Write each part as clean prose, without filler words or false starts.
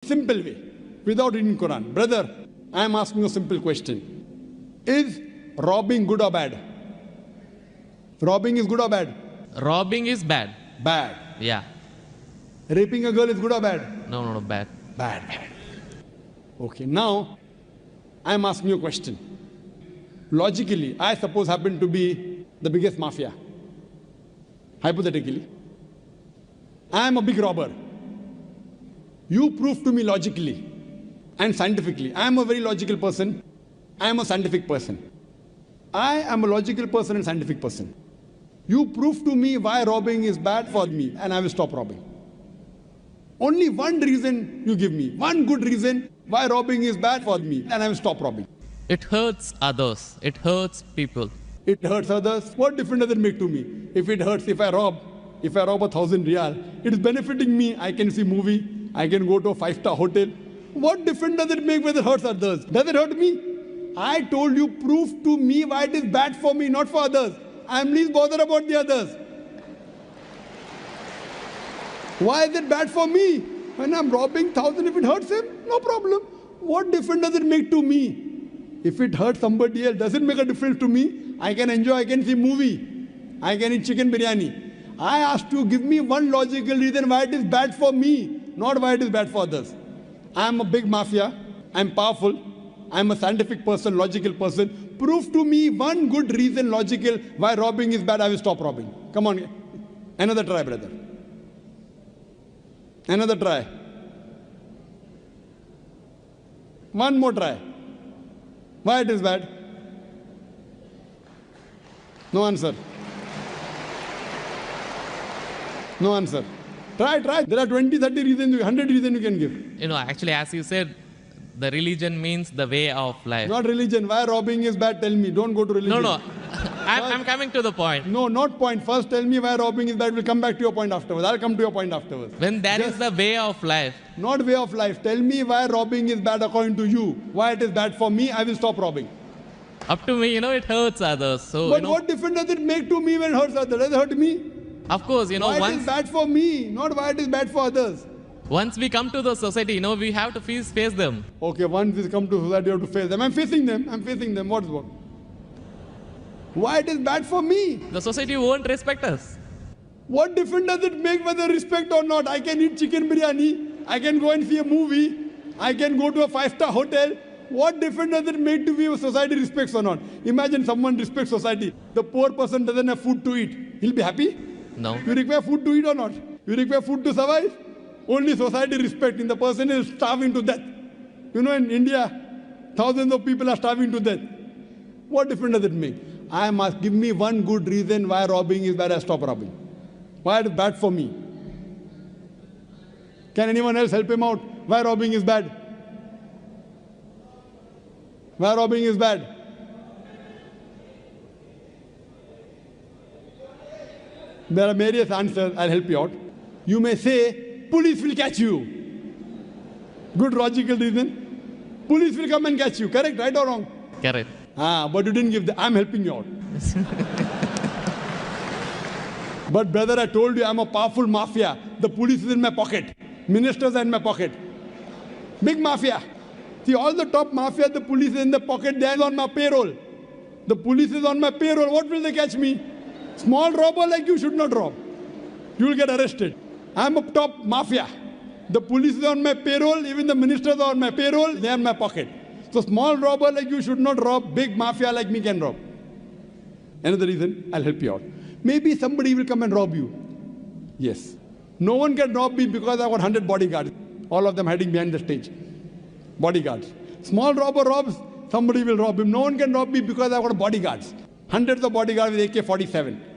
Simple way, without reading Quran. Brother, I am asking a simple question. Is robbing good or bad? Robbing is good or bad? Robbing is bad. Bad. Yeah. Raping a girl is good or bad? No, bad. Bad. Okay, now I am asking you a question. Logically, I suppose happen to be the biggest mafia. Hypothetically, I am a big robber. You prove to me logically and scientifically. I am a very logical person. I am a scientific person. I am a logical person and scientific person. You prove to me why robbing is bad for me, and I will stop robbing. Only one reason you give me, one good reason why robbing is bad for me, and I will stop robbing. It hurts others. It hurts people. It hurts others. What difference does it make to me? If it hurts, if I rob 1,000 riyal, it is benefiting me. I can see movie. I can go to a 5-star hotel. What difference does it make whether it hurts others? Does it hurt me? I told you, prove to me why it is bad for me, not for others. I am least bothered about the others. Why is it bad for me? When I'm robbing 1,000, if it hurts him, no problem. What difference does it make to me? If it hurts somebody else, does it make a difference to me? I can enjoy, I can see movie. I can eat chicken biryani. I asked you, give me one logical reason why it is bad for me, not why it is bad for others. I am a big mafia. I am powerful. I am a scientific person, logical person. Prove to me one good reason, logical, why robbing is bad. I will stop robbing. Come on. Another try, brother. Another try. One more try. Why it is bad? No answer. No answer. Try. There are 20, 30 reasons, 100 reasons you can give. Actually, as you said, the religion means the way of life. Not religion. Why robbing is bad? Tell me. Don't go to religion. No. I'm coming to the point. No, not point. First tell me why robbing is bad. We'll come back to your point afterwards. I'll come to your point afterwards. When that is the way of life. Not way of life. Tell me why robbing is bad according to you. Why it is bad for me, I will stop robbing. Up to me, it hurts others. So, but what difference does it make to me when it hurts others? Does it hurt me? Of course, why it is bad for me, not why it is bad for others. Once we come to the society, we have to face them. Okay, once we come to society, you have to face them. I'm facing them. What's what? Why it is bad for me? The society won't respect us. What difference does it make whether respect or not? I can eat chicken biryani. I can go and see a movie. I can go to a 5-star hotel. What difference does it make to me if society respects or not? Imagine someone respects society. The poor person doesn't have food to eat. He'll be happy? No. You require food to eat or not? You require food to survive? Only society respecting. The person is starving to death. In India, thousands of people are starving to death. What difference does it make? I must give me one good reason why robbing is bad. I stop robbing. Why it is bad for me? Can anyone else help him out? Why robbing is bad? Why robbing is bad? There are various answers. I'll help you out. You may say, police will catch you. Good logical reason. Police will come and catch you. Correct, right or wrong? Correct. But you didn't give I'm helping you out. But brother, I told you I'm a powerful mafia. The police is in my pocket. Ministers are in my pocket. Big mafia. See, all the top mafia, the police is in the pocket. They are on my payroll. The police is on my payroll. What will they catch me? Small robber like you should not rob. You will get arrested. I'm a top mafia. The police is on my payroll. Even the ministers are on my payroll. They are in my pocket. So small robber like you should not rob. Big mafia like me can rob. Another reason, I'll help you out. Maybe somebody will come and rob you. Yes. No one can rob me because I've got 100 bodyguards. All of them hiding behind the stage. Bodyguards. Small robber robs, somebody will rob him. No one can rob me because I've got bodyguards. Hundreds of bodyguards with AK-47.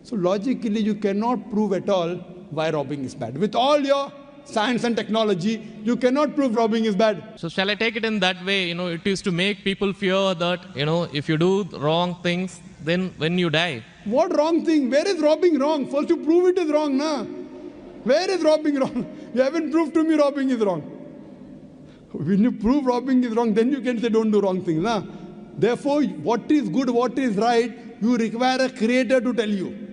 So logically, you cannot prove at all why robbing is bad. With all your science and technology, you cannot prove robbing is bad. So shall I take it in that way? It is to make people fear that, if you do wrong things, then when you die. What wrong thing? Where is robbing wrong? First you prove it is wrong, na? Where is robbing wrong? You haven't proved to me robbing is wrong. When you prove robbing is wrong, then you can say don't do wrong things, na? Therefore, what is good, what is right, you require a creator to tell you.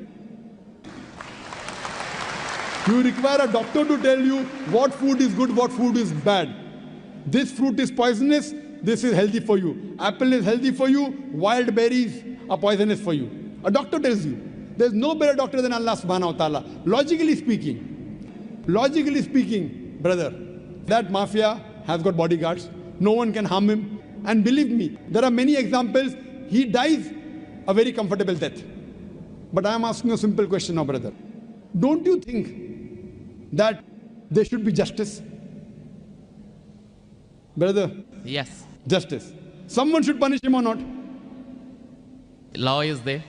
You require a doctor to tell you what food is good, what food is bad. This fruit is poisonous, this is healthy for you. Apple is healthy for you, wild berries are poisonous for you. A doctor tells you. There's no better doctor than Allah subhanahu wa ta'ala. Logically speaking, brother, that mafia has got bodyguards. No one can harm him. And believe me, there are many examples. He dies a very comfortable death. But I am asking you a simple question now, brother. Don't you think that there should be justice? Brother? Yes. Justice. Someone should punish him or not? Law is there.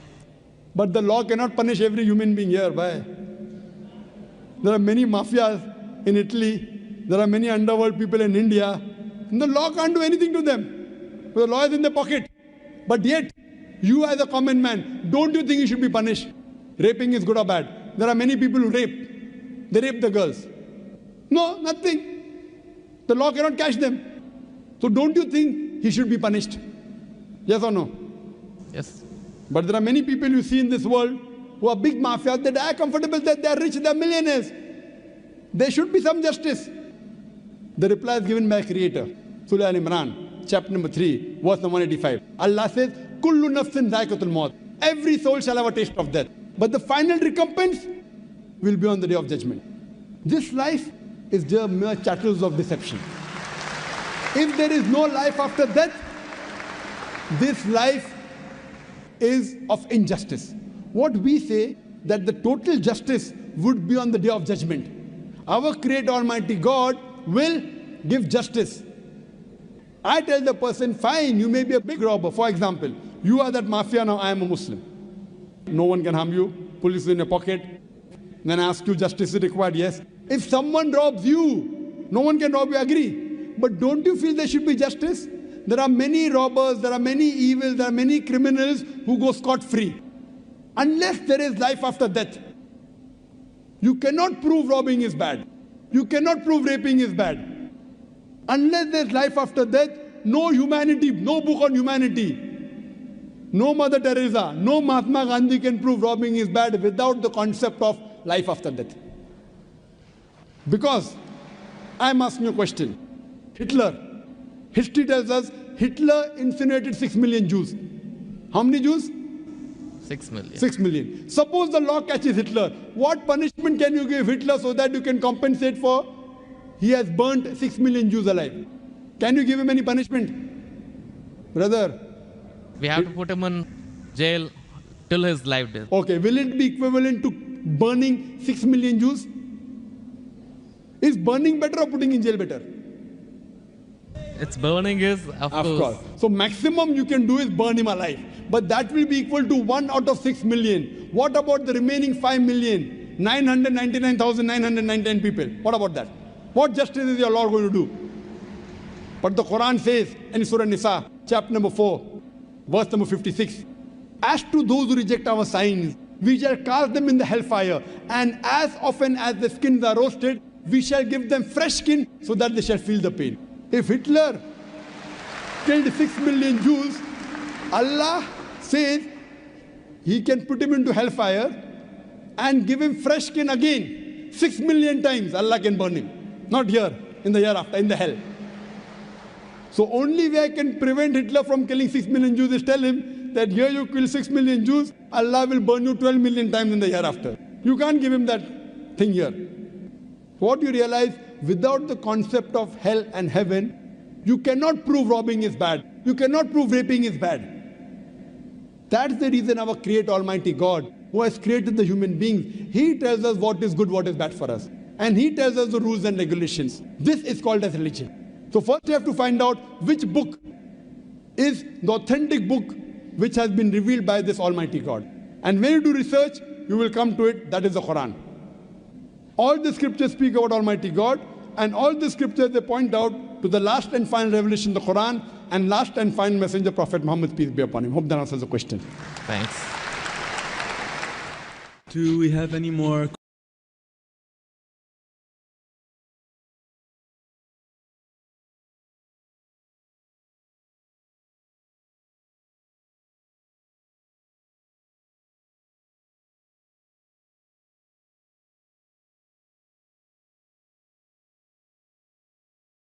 But the law cannot punish every human being here. Why? There are many mafias in Italy. There are many underworld people in India. And the law can't do anything to them. The law is in their pocket. But yet, you as a common man, don't you think you should be punished? Raping is good or bad? There are many people who rape. They rape the girls. No, nothing. The law cannot catch them. So don't you think he should be punished? Yes or no? Yes. But there are many people you see in this world who are big mafias. They die comfortable, that they are rich, they are millionaires. There should be some justice. The reply is given by Creator. Surah Al-Imran, chapter number 3, verse number 185. Allah says, Kullu nafsin dha'iqatul maut. Every soul shall have a taste of death. But the final recompense will be on the day of judgment. This life is just mere chattels of deception. If there is no life after death, this life is of injustice. What we say, that the total justice would be on the day of judgment. Our Creator Almighty God will give justice. I tell the person, fine, you may be a big robber. For example, you are that mafia, now I am a Muslim. No one can harm you. Police is in your pocket. Then I ask you, justice is required. Yes. If someone robs you, no one can rob you, agree. But don't you feel there should be justice? There are many robbers, there are many evils, there are many criminals who go scot-free. Unless there is life after death. You cannot prove robbing is bad. You cannot prove raping is bad. Unless there is life after death, no humanity, no book on humanity, no Mother Teresa, no Mahatma Gandhi can prove robbing is bad without the concept of life after death. Because I am asking you a question. Hitler. History tells us Hitler incinerated 6 million Jews. How many Jews? 6 million. 6 million. Suppose the law catches Hitler. What punishment can you give Hitler so that you can compensate for he has burnt 6 million Jews alive? Can you give him any punishment? Brother. We have to put him in jail till his life death. Okay, will it be equivalent to burning 6 million Jews? Is burning better or putting in jail better? It's burning is, of course. So maximum you can do is burn him alive. But that will be equal to 1 out of 6 million. What about the remaining 5,999,999 people? What about that? What justice is your Lord going to do? But the Quran says in Surah Nisa, chapter number 4, verse number 56, as to those who reject our signs, we shall cast them in the hellfire, and as often as the skins are roasted, we shall give them fresh skin so that they shall feel the pain. If Hitler killed 6 million Jews, Allah says he can put him into hellfire and give him fresh skin again. 6 million times Allah can burn him. Not here, in the hereafter, in the hell. So only way I can prevent Hitler from killing 6 million Jews is tell him that here you kill 6 million Jews, Allah will burn you 12 million times in the hereafter. You can't give him that thing here. What you realize, without the concept of hell and heaven, you cannot prove robbing is bad. You cannot prove raping is bad. That's the reason our Creator Almighty God, who has created the human beings, He tells us what is good, what is bad for us. And He tells us the rules and regulations. This is called as religion. So first you have to find out which book is the authentic book which has been revealed by this Almighty God. And when you do research, you will come to it, that is the Quran. All the scriptures speak about Almighty God, and all the scriptures they point out to the last and final revelation, the Quran, and last and final messenger, Prophet Muhammad, peace be upon him. Hope that answers the question. Thanks. Do we have any more questions?